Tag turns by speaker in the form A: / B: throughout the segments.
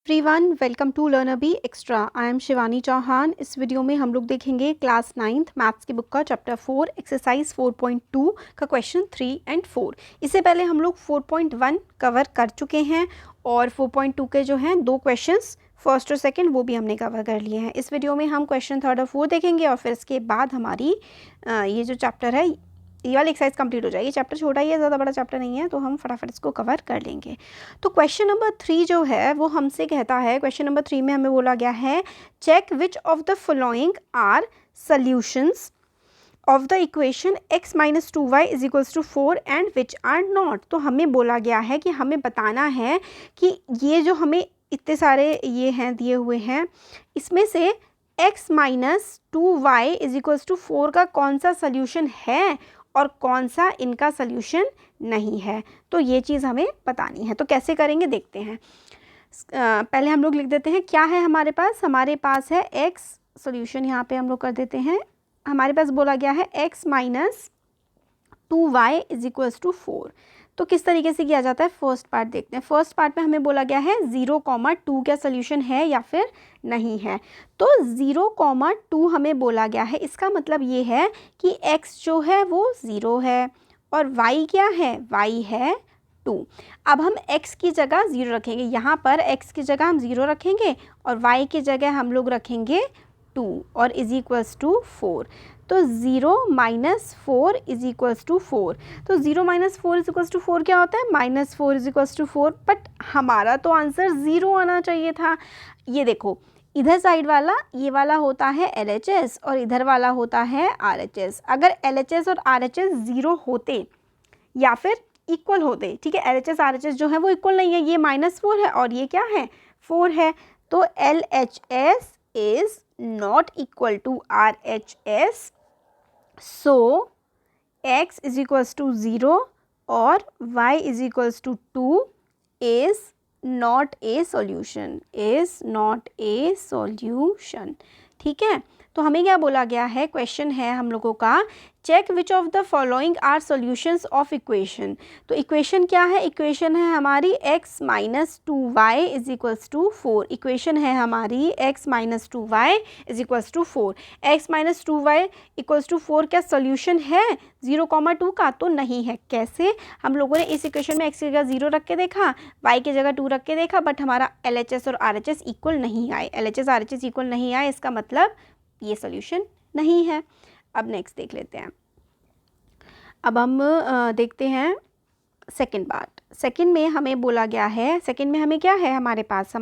A: Everyone welcome to learner B extra. I am Shivani Chauhan. इस video में हम लोग देखेंगे क्लास 9th मैथ्स की बुक का चैप्टर 4 एक्सरसाइज 4.2 का क्वेश्चन 3 एंड 4। इससे पहले हम लोग 4.1 कवर कर चुके हैं और 4.2 के जो हैं दो क्वेश्चंस फर्स्ट और सेकंड वो भी हमने कवर कर लिए हैं। इस वीडियो में हम क्वेश्चन 3 और 4 देखेंगे और फिर इसके बाद हमारी ये जो चैप्टर है ये वाली एक्सरसाइज कंप्लीट हो जाएगी। चैप्टर छोटा ही है, ज़्यादा बड़ा चैप्टर नहीं है, तो हम फटाफट इसको कवर कर लेंगे। तो क्वेश्चन नंबर 3 जो है वो हमसे कहता है, क्वेश्चन नंबर 3 में हमें बोला गया है check which of the following are solutions of the equation x minus 2y is equals to 4 and which are not. तो हमें बोला गया है कि हमें बताना है कि ये जो हमें इतने सारे ये हैं दिए हुए हैं, इसमें से x minus 2y is equals to 4 का कौन सा सोल्यूशन है और कौन सा इनका सोल्यूशन नहीं है। तो ये चीज़ हमें बतानी है। तो कैसे करेंगे देखते हैं। पहले हम लोग लिख देते हैं क्या है हमारे पास है x, सोल्यूशन यहाँ पे हम लोग कर देते हैं। हमारे पास बोला गया है x minus 2y is equals to 4। तो किस तरीके से किया जाता है फर्स्ट पार्ट देखते हैं। फर्स्ट पार्ट में हमें बोला गया है 0,2 का सोल्यूशन है या फिर नहीं है। तो 0,2 हमें बोला गया है, इसका मतलब ये है कि x जो है वो 0 है और y क्या है, y है 2। अब हम x की जगह 0 रखेंगे, यहाँ पर x की जगह हम 0 रखेंगे और y की जगह हम लोग रखेंगे 2 और इज इक्वल्स टू 4। तो 0 माइनस 4 इज इक्वल्स टू 4। तो 0 माइनस 4 इज इक्वल्स टू 4 क्या होता है, minus 4 is equals to 4। But हमारा तो आंसर 0 आना चाहिए था। ये देखो, इधर साइड वाला ये वाला होता है LHS और इधर वाला होता है RHS। अगर LHS और RHS 0 होते या फिर इक्वल होते, ठीक है, LHS RHS जो है वो इक्वल नहीं है, ये -4 है और ये क्या है 4 है। तो LHS is not equal to RHS, so x is equals to 0 और y is equals to 2 is not a solution, ठीक है। तो हमें क्या बोला गया है, क्वेश्चन है हम लोगों का check which of the following are solutions of equation. तो इक्वेशन क्या है, इक्वेशन है हमारी x minus 2y is equals to 4। Equation है हमारी x minus 2y is equals to 4। x minus 2y equals to 4 क्या सोल्यूशन है 0,2 का, तो नहीं है। कैसे, हम लोगों ने इस इक्वेशन में x की जगह 0 रख के देखा, y की जगह 2 रख के देखा, बट हमारा LHS और RHS इक्वल नहीं आए। LHS RHS इक्वल नहीं आए, इसका मतलब ये सोल्यूशन नहीं है। अब नेक्स्ट देख लेते हैं। अब हम देखते हैं सेकंड पार्ट। सेकंड में हमें बोला गया है, सेकंड में हमें क्या है हमारे पास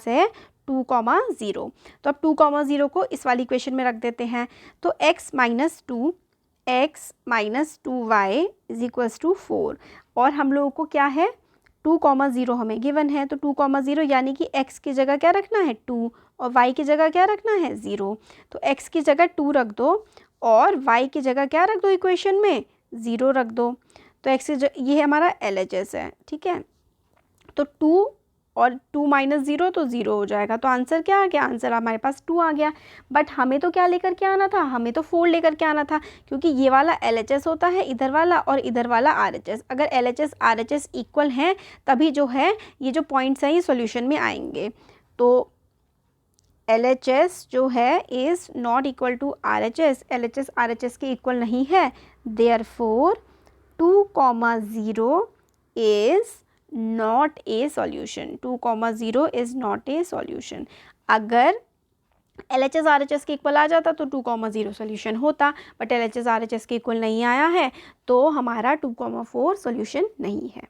A: है 2,0। तो अब 2,0 को इस वाली इक्वेशन में रख देते हैं। तो x minus 2y is equals to 4 और हम लोगों को क्या है 2,0 हमें गिवन है। तो 2,0 यानी कि x की जगह क्या रखना है 2 और y की जगह क्या रखना है 0। तो x की जगह 2 रख दो और y की जगह क्या रख दो, इक्वेशन में 0 रख दो। तो x की जगह ये हमारा LHS है, ठीक है। तो 2 और 2 माइनस 0 तो 0 हो जाएगा। तो आंसर क्या आ गया, आंसर हमारे पास 2 आ गया। बट हमें तो क्या लेकर के आना था, हमें तो 4 लेकर के आना था, क्योंकि ये वाला LHS होता है इधर वाला और इधर वाला RHS। अगर LHS RHS इक्वल हैं तभी जो है ये जो पॉइंट्स हैं ये सॉल्यूशन में आएंगे। तो LHS जो है is not equal to RHS, LHS RHS के इक्वल नहीं है, therefore 2,0 is not a solution. 2,0 is not a solution. अगर LHS RHS के इक्वल आ जाता तो 2,0 सॉल्यूशन होता, बट LHS RHS के इक्वल नहीं आया है तो हमारा 2,4 सॉल्यूशन नहीं है।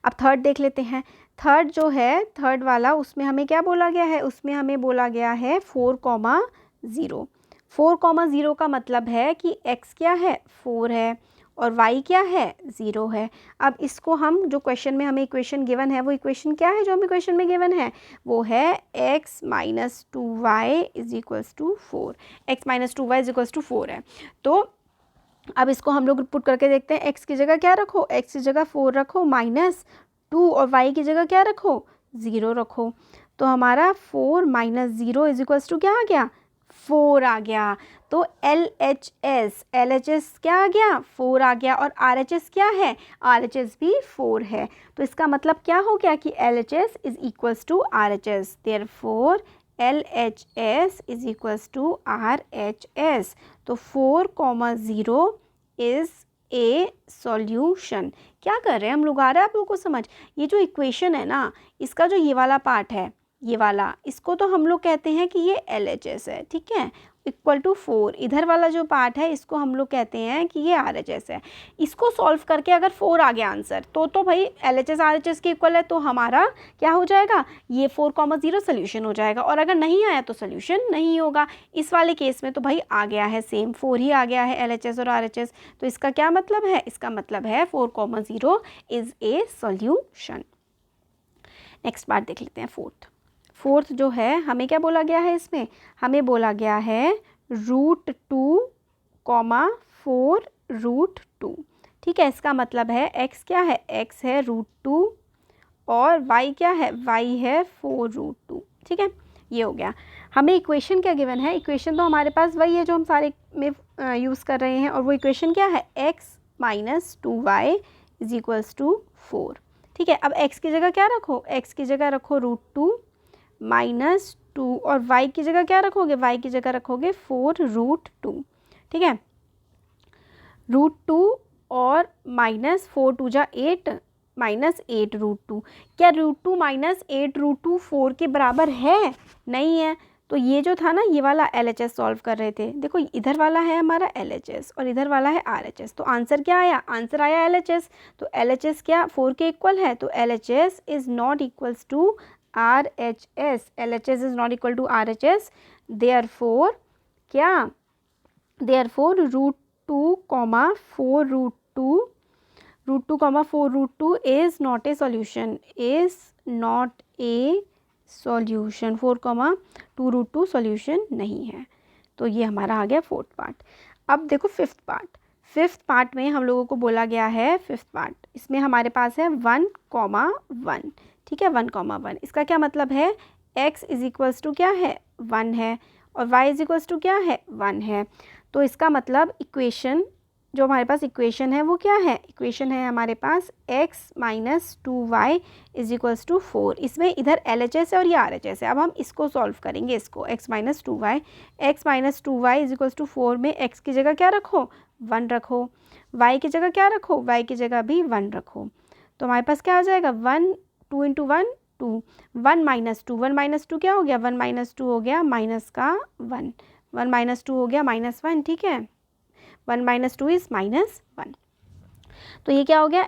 A: अब थर्ड देख लेते हैं। थर्ड जो है, थर्ड वाला, उसमें हमें क्या बोला गया है, उसमें हमें बोला गया है 4,0। 4,0 का मतलब है कि x क्या है 4 है और y क्या है 0 है। अब इसको हम जो क्वेश्चन में हमें इक्वेशन गिवन है, वो इक्वेशन क्या है जो हमें क्वेश्चन में गिवन है, वो है x minus 2y is equals to 4। x minus 2y is equals to 4 है। तो अब इसको हम लोग पुट करके देखते हैं। x की जगह क्या रखो, x की जगह 4 रखो माइनस 2 और y की जगह क्या रखो 0 रखो। तो हमारा 4 माइनस 0 इज इक्वल्स टू क्या आ गया 4 आ गया। तो LHS क्या आ गया? 4 आ गया। और RHS क्या है? RHS भी 4 है। तो इसका मतलब क्या हो गया कि LHS is equals to RHS, therefore LHS is equals to RHS। तो 4,0 इज ए सॉल्यूशन। क्या कर रहे हैं हम लोग? आ रहा है आप लोगों को समझ? ये जो इक्वेशन है ना, इसका जो ये वाला पार्ट है, ये वाला, इसको तो हम लोग कहते हैं कि ये LHS है, ठीक है, इक्वल टू 4। इधर वाला जो पार्ट है इसको हम लोग कहते हैं कि ये RHS है। इसको सॉल्व करके अगर 4 आ गया आंसर तो भाई LHS RHS के इक्वल है, तो हमारा क्या हो जाएगा? ये 4,0 सोल्यूशन हो जाएगा। और अगर नहीं आया तो सोल्यूशन नहीं होगा। इस वाले केस में तो भाई आ गया है, सेम 4 ही आ गया है LHS और RHS। तो इसका क्या मतलब है? इसका मतलब है 4,0 is a solution. Next part देख लेते हैं, फोर्थ जो है हमें क्या बोला गया है? इसमें हमें बोला गया है √2, 4 √2। ठीक है, इसका मतलब है x क्या है? x है √2 और y क्या है? y है 4 √2। ठीक है, ये हो गया। हमें इक्वेशन क्या गिवन है? इक्वेशन तो हमारे पास वही है जो हम सारे में यूज़ कर रहे हैं, और वो इक्वेशन क्या है? x - 2y is equals to 4। ठीक है, अब x की जगह क्या रखो? x की जगह रखो √2 -2, और y की जगह क्या रखोगे? y की जगह रखोगे 4 √2। ठीक है, √2 और -4 2 जा 8 -8 √2। क्या √2 -8 √2 4 के बराबर है? नहीं है। तो ये जो था ना, ये वाला LHS सॉल्व कर रहे थे, देखो इधर वाला है हमारा LHS और इधर वाला है RHS। तो आंसर क्या आया? आंसर आया LHS। तो LHS क्या 4 के इक्वल है? तो LHS is not equals to RHS। LHS is not equal to RHS, therefore क्या? Therefore √2, 4 √2, √2, 4 √2 is not a solution, is not a solution. 4, 2 √2 solution नहीं है। तो ये हमारा आ गया फोर्थ पार्ट। अब देखो फिफ्थ पार्ट में हम लोगों को बोला गया है, फिफ्थ पार्ट इसमें हमारे पास है 1, 1। ठीक है, 1, 1। इसका क्या मतलब है? x इज इक्वल्स टू क्या है? 1 है, और y इज इक्वल्स टू क्या है? 1 है। तो इसका मतलब इक्वेशन, जो हमारे पास इक्वेशन है वो क्या है? इक्वेशन है हमारे पास x - 2y is equals to 4। इसमें इधर LHS है और ये RHS है। अब हम इसको सॉल्व करेंगे, इसको x - 2y, x - 2y is equals to 4 में x की जगह क्या रखो? 1 रखो। y की जगह क्या रखो? y की जगह भी 1 रखो। तो हमारे पास क्या आ जाएगा? 1, 2 × 1 2, 1 - 2, 1 - 2 क्या हो गया? 1 - 2 हो गया माइनस का 1, 1 - 2 हो गया -1। ठीक है, 1 - 2 इज़ -1। तो ये क्या हो गया?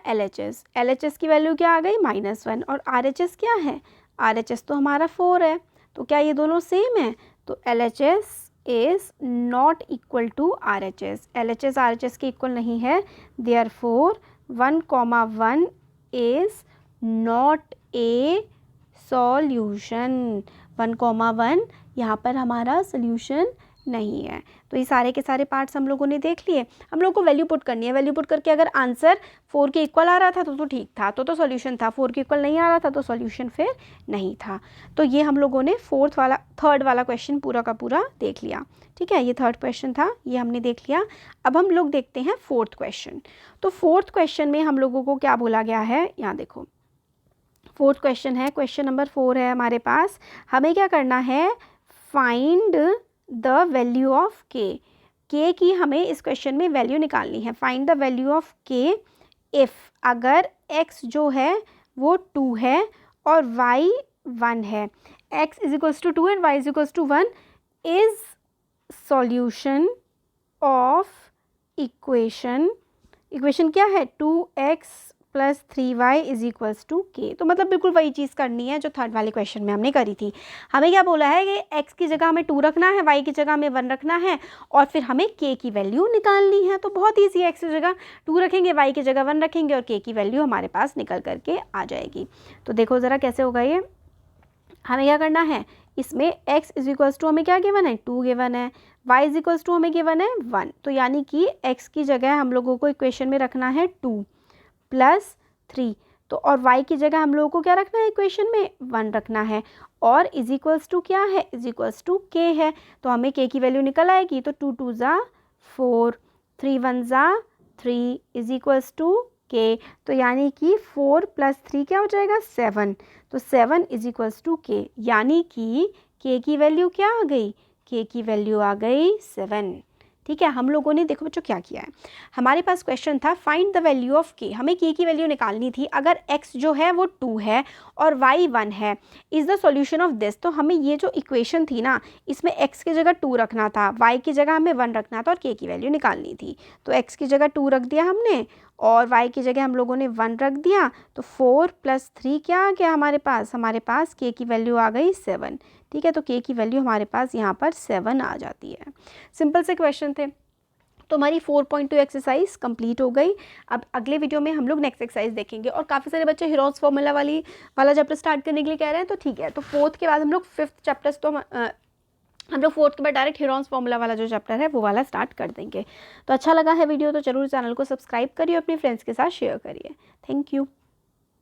A: LHS की वैल्यू क्या आ गई? -1। और RHS क्या है? RHS तो हमारा 4 है। तो क्या ये दोनों सेम है? तो LHS is not equal to RHS। LHS RHS के इक्वल नहीं है, therefore 1, 1 is not a solution. 1, 1 यहाँ पर हमारा सोल्यूशन नहीं है। तो ये सारे के सारे पार्ट्स हम लोगों ने देख लिए। हम लोगों को वैल्यू पुट करनी है। वैल्यू पुट करके अगर आंसर 4 के इक्वल आ रहा था तो ठीक था, तो सॉल्यूशन था। 4 के इक्वल नहीं आ रहा था तो सॉल्यूशन फिर नहीं था। तो ये हम लोगों ने थर्ड वाला क्वेश्चन पूरा का पूरा देख लिया। ठीक है, ये थर्ड क्वेश्चन था, ये हमने देख लिया। अब हम लोग देखते हैं फोर्थ क्वेश्चन। तो फोर्थ क्वेश्चन में हम लोगों को क्या बोला गया है? यहाँ देखो, फोर्थ क्वेश्चन है, क्वेश्चन नंबर 4 है हमारे पास। हमें क्या करना है? फाइंड द वैल्यू ऑफ के की हमें इस क्वेश्चन में वैल्यू निकालनी है। फाइंड द वैल्यू ऑफ के इफ़, अगर x जो है वो 2 है और y 1 है, x is equals to 2 and y is equals to 1 is solution of equation क्या है? 2x + 3y is equals to के। तो मतलब बिल्कुल वही चीज़ करनी है जो थर्ड वाले क्वेश्चन में हमने करी थी। हमें क्या बोला है कि x की जगह हमें 2 रखना है, y की जगह हमें 1 रखना है, और फिर हमें k की वैल्यू निकालनी है। तो बहुत ईजी है, x की जगह 2 रखेंगे, y की जगह 1 रखेंगे, और k की वैल्यू हमारे पास निकल करके आ जाएगी। तो देखो ज़रा कैसे होगा ये। हमें क्या करना है? इसमें x इज इक्वल्स टू हमें क्या गिवन है? 2 गिवन है, y इज इक्वल्स टू हमें गिवन है 1। तो यानी कि x की जगह हम लोगों को इक्वेशन में रखना है 2 + 3, तो और y की जगह हम लोगों को क्या रखना है? इक्वेशन में 1 रखना है। और इज इक्वल्स टू क्या है, इज इक्वल्स टू के है, तो हमें के की वैल्यू निकल आएगी। तो 2 2 ज़ा 4, 3 1 ज़ा 3 इज इक्वल्स टू के, तो यानी कि 4 + 3 क्या हो जाएगा 7, तो 7 इज इक्वल्स टू के, यानी कि के की वैल्यू क्या आ गई, के की वैल्यू आ गई 7। ठीक है, हम लोगों ने देखो बच्चों क्या किया है, हमारे पास क्वेश्चन था फाइंड द वैल्यू ऑफ के, हमें के की वैल्यू निकालनी थी। अगर x जो है वो 2 है और y 1 है, is the solution of this, तो हमें ये जो इक्वेशन थी ना, इसमें x की जगह 2 रखना था, y की जगह हमें 1 रखना था और k की वैल्यू निकालनी थी। तो x की जगह 2 रख दिया हमने और y की जगह हम लोगों ने 1 रख दिया, तो 4 + 3 क्या आ गया हमारे पास k की वैल्यू आ गई 7। ठीक है, तो k की वैल्यू हमारे पास यहाँ पर 7 आ जाती है। सिंपल से क्वेश्चन थे, तो हमारी 4.2 एक्सरसाइज कंप्लीट हो गई। अब अगले वीडियो में हम लोग नेक्स्ट एक्सरसाइज देखेंगे, और काफ़ी सारे बच्चे हीरोज फॉर्मूला वाला चैप्टर स्टार्ट करने के लिए कह रहे हैं, तो ठीक है, तो फोर्थ के बाद हम लोग फिफ्थ चैप्टर्स तो हम लोग फोर्थ के बाद डायरेक्ट हीरोज फॉर्मूला वाला जो चैप्टर है वो वाला स्टार्ट कर देंगे। तो अच्छा लगा है वीडियो तो जरूर चैनल को सब्सक्राइब करिए, अपने फ्रेंड्स के साथ शेयर करिए। Thank you.